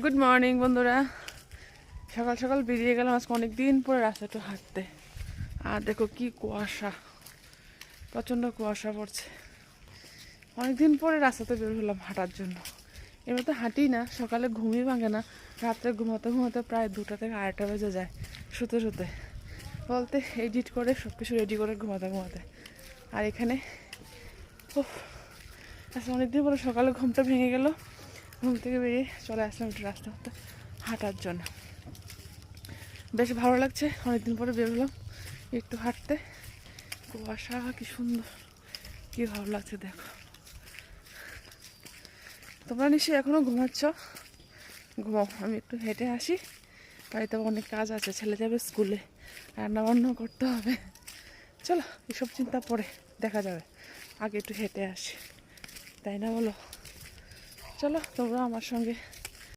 Good morning বন্ধুরা। সকাল সকাল বেরিয়ে গেলাম আজকে অনেক দিন পরে রাস্তা একটু হাঁটতে। আর দেখো কি কুয়াশা, প্রচণ্ড কুয়াশা পড়ছে। অনেক দিন পরে রাস্তাতে বের হলাম হাঁটার জন্য। এবার তো হাঁটি না, সকালে ঘুমিয়ে ভাঙে না, রাত্রে ঘুমাতে ঘুমাতে প্রায় 2টা থেকে 2:30 বেজে যায় শুতে শুতে, বলতে এডিট করে সব কিছু রেডি করে ঘুমাতে ঘুমাতে। আর এখানে আজকে অনেকদিন পরে সকালে ঘুমটা ভেঙে গেল। ঘুম থেকে বেরিয়ে চলে আসলাম একটু রাস্তা হাঁটার জন্য। বেশ ভালো লাগছে, অনেকদিন পরে বের হলাম একটু হাঁটতে। কুয়াশা কি সুন্দর, কি ভালো লাগছে দেখো। তোমরা নিশ্চয়ই এখনও ঘুমাচ্ছ, ঘুমাও, আমি একটু হেঁটে আসি। বাড়িতে অনেক কাজ আছে, ছেলে যাবে স্কুলে, রান্না বান্না করতে হবে। চলো এসব চিন্তা পরে দেখা যাবে, আগে একটু হেঁটে আসি, তাই না বলো? চলো তোমরা আমার সঙ্গে